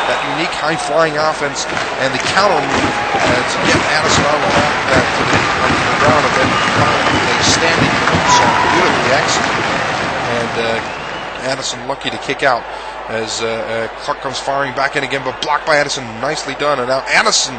that unique high-flying offense and the counter move to get Addison on the ground and then a standing moonsault, beautifully executed. And Addison lucky to kick out as Clark comes firing back in again, but blocked by Addison. Nicely done. And now Addison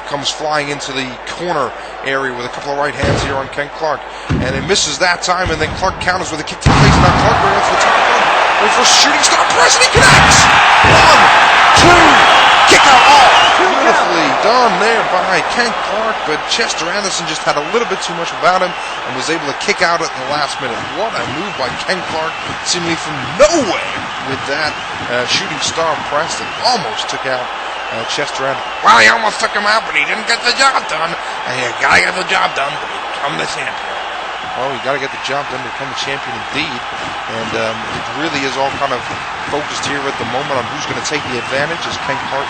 comes flying into the corner area with a couple of right hands here on Ken Clark. And it misses that time, and then Clark counters with a kick to the face. Now Clark going for the top rope. Going for a shooting star press, and he connects! 1, 2, kick out all! Beautifully done there by Ken Clark, but Chester Addison just had a little bit too much about him and was able to kick out at the last minute. What a move by Ken Clark, seemingly from nowhere with that shooting star press that almost took out Chester Addison. Well, he almost took him out, but he didn't get the job done. And you gotta get the job done to become the champion. Well, you gotta get the job done to become the champion indeed. And it really is all kind of focused here at the moment on who's going to take the advantage as Ken Clark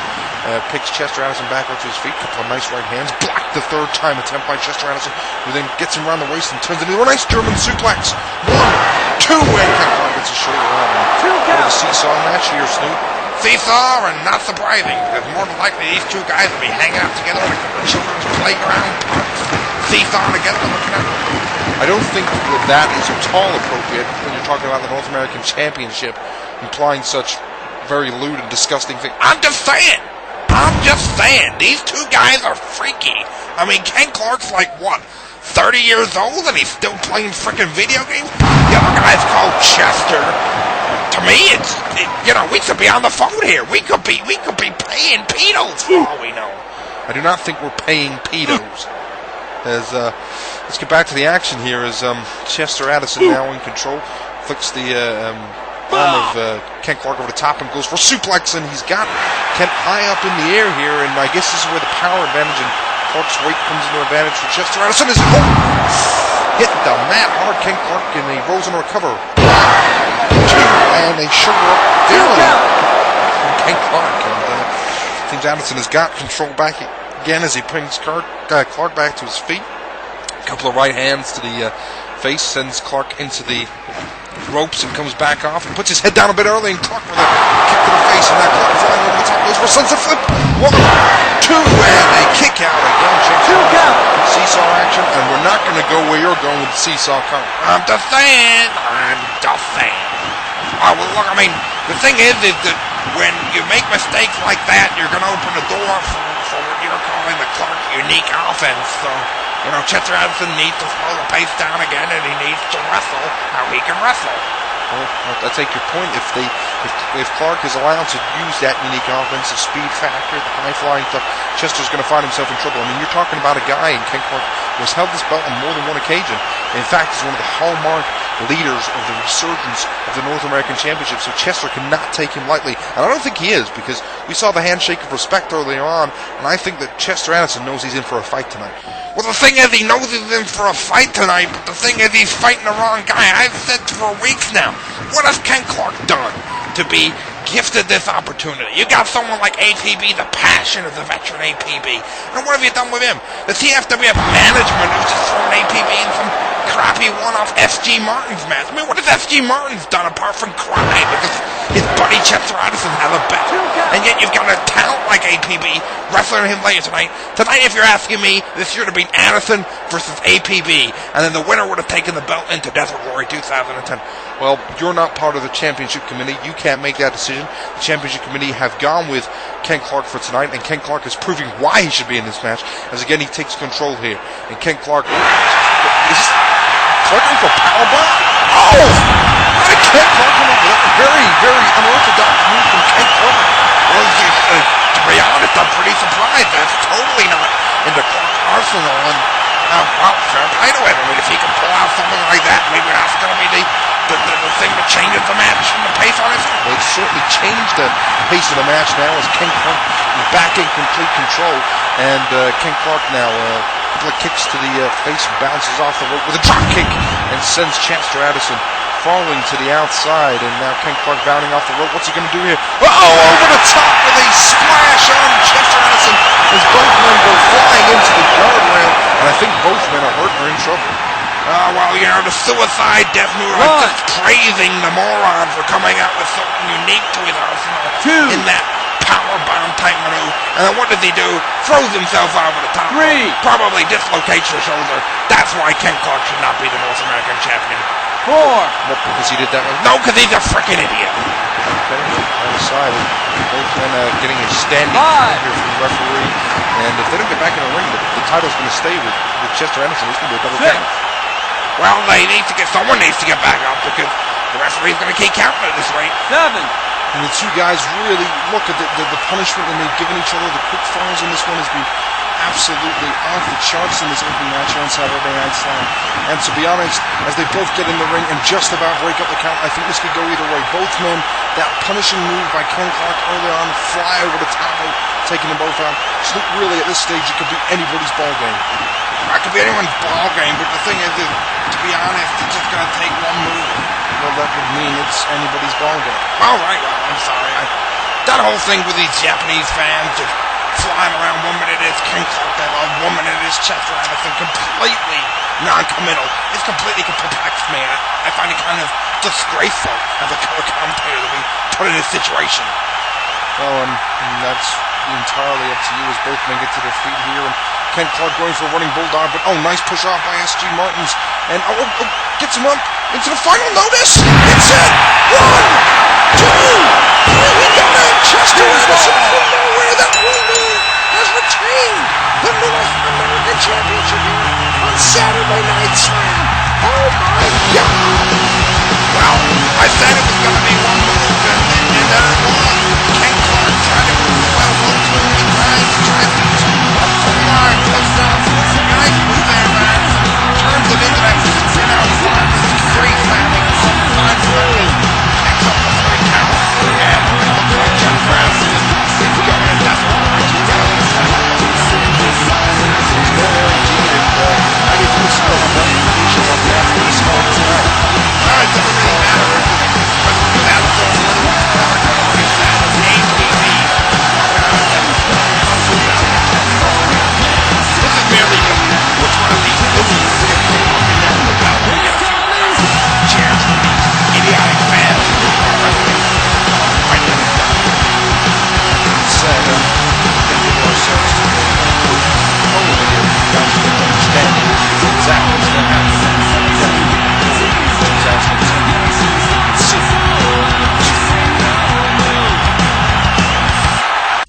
picks Chester Addison back onto his feet. Couple of nice right hands. Blocked the third time attempt by Chester Addison, who then gets him around the waist and turns into a nice German suplex. 1, 2, and Ken Clark gets a shoulder on him. Bit of a seesaw match here, Snoop. Seesaw, and not surprising, because more than likely these two guys will be hanging out together like a children's playground parks. Seesaw together, looking at them. I don't think that is at all appropriate when you're talking about the North American Championship, implying such very lewd and disgusting things. I'm just saying. These two guys are freaky. I mean, Ken Clark's like, what, 30 years old, and he's still playing frickin' video games? The other guy's called Chester. To me, we should be on the phone here. We could be paying pedos for all we know. I do not think we're paying pedos. Let's get back to the action here as Chester Addison now in control. Flicks the arm of Ken Clark over the top and goes for a suplex, and he's got Ken high up in the air here, and I guess this is where the power advantage and Clark's weight comes into advantage for Chester Addison. Hit the mat hard, Ken Clark, and he rolls into a cover. 1, 2, and a shoulder up barely from Ken Clark, and seems Addison has got control back again as he brings Clark back to his feet. A couple of right hands to the face, sends Clark into the ropes and comes back off and puts his head down a bit early, and Clark with a kick to the face, and that Clark flying over the top goes for a sunset flip. 1, 2, and a kick out again. Seesaw action, and we're not going to go where you're going with the seesaw count. I'm just saying. Oh, well, look, I mean, the thing is that when you make mistakes like that, you're going to open the door for what you're calling the Clark unique offense. So, Chester Addison needs to slow the pace down again, and he needs to wrestle how he can wrestle. Well, I take your point. If Clark is allowed to use that unique offense, the speed factor, the high-flying stuff, Chester's going to find himself in trouble. I mean, you're talking about a guy, and Ken Clark was held this belt on more than one occasion. In fact, he's one of the hallmark leaders of the resurgence of the North American Championship, so Chester cannot take him lightly. And I don't think he is, because we saw the handshake of respect earlier on, and I think that Chester Addison knows he's in for a fight tonight. Well, the thing is, he knows he's in for a fight tonight, but the thing is, he's fighting the wrong guy. I've said for weeks now, what has Ken Clark done to be gifted this opportunity? You got someone like APB, the passion of the veteran APB. And what have you done with him? The TFWF management has just thrown APB in some crappy one-off SG Martin's match. I mean, what has SG Martin's done apart from cry because his buddy Chester Addison has a bet? And yet you've got a talent like APB wrestling him later tonight. Tonight, if you're asking me, this year to be Addison versus APB, and then the winner would have taken the belt into Desert Glory 2010. Well, you're not part of the championship committee. You can't make that decision. The championship committee have gone with Ken Clark for tonight, and Ken Clark is proving why he should be in this match, as again he takes control here. And Ken Clark is Clark for powerbomb? Oh! Ken Clark came up with a very, very unorthodox move from Ken Clark. Well, to be honest, I'm pretty surprised. That's totally not in the Clark arsenal. And well, fair play to him. I mean, if he can pull out something like that, maybe that's going to be the thing that changes the match and the pace on it. Well, it's certainly changed the pace of the match now as Ken Clark is back in complete control. And Ken Clark now couple of kicks to the face, bounces off the rope with a drop kick and sends Chester Addison falling to the outside. And now Ken Clark bounding off the rope. What's he going to do here? Over the top with a splash on Chester Addison as both men go flying into the guardrail. And I think both men are hurt or in trouble. The suicide death move. I'm just praising the moron for coming out with something unique to his arsenal in that power And then what does he do? Throws himself over the top. Probably dislocates your shoulder. That's why Ken Clark should not be the North American champion. 4. What, because he did that one? No, because he's a freaking idiot. Okay, on the side, both men getting a standing 5. here from the referee. And if they don't get back in the ring, the title's going to stay with Chester Addison. It's going to be a double 6. count. Well, someone needs to get back up because the referee's going to keep counting at this rate. 7. And the two guys really look at the punishment that they've given each other. The quick falls in this one has been absolutely off the charts in this opening match on Saturday Night Slam. And to be honest, as they both get in the ring and just about break up the count, I think this could go either way. Both men, that punishing move by Ken Clark early on, fly over the top, taking them both out. So really at this stage it could be anybody's ball game. It could be anyone's ball game, but the thing is, to be honest, it's just going to take one move. Well, that would mean it's anybody's ball game. All right, well, I'm sorry. That whole thing with these Japanese fans just flying around, 1 minute it's Ken Clark they love, 1 minute it's Chester Addison, completely non-committal. It's completely perplexed me. I find it kind of disgraceful as a color commentator to be put in this situation. Well, and that's entirely up to you as both men get to their feet here. And Ken Clark going for a running bulldog, but nice push off by S.G. Martins. And gets him up into the final notice. It's it! 1, 2, 3, we got it! Chester Addison from nowhere, that winner has retained the North American Championship here on Saturday Night Slam. Oh my God! Well, I said it was going to be one move, and there it was. Ken Clark tried to move well, tried to up to the line, puts down, nice move there, man. Turns him into that sit-out spot, straight landing, outside landing, picks up the 3 count, and looks like Chester Addison is going to definitely it doesn't really matter. This is merely just which one of these movies is going to be cheers for these idiotic fans.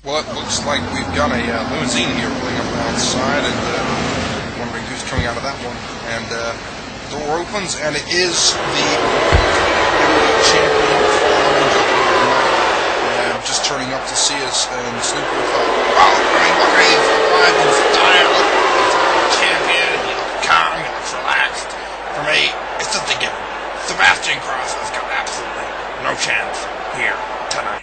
Well, it looks like we've got a limousine here pulling up outside, and wondering who's coming out of that one. And the door opens, and it is the champion just turning up to see us, and Snoop thought, Oh, I mean, look at his life in style. He's a champion. He looks calm. He looks relaxed. For me, it's just a given. Sebastian Cross has got absolutely no chance here tonight.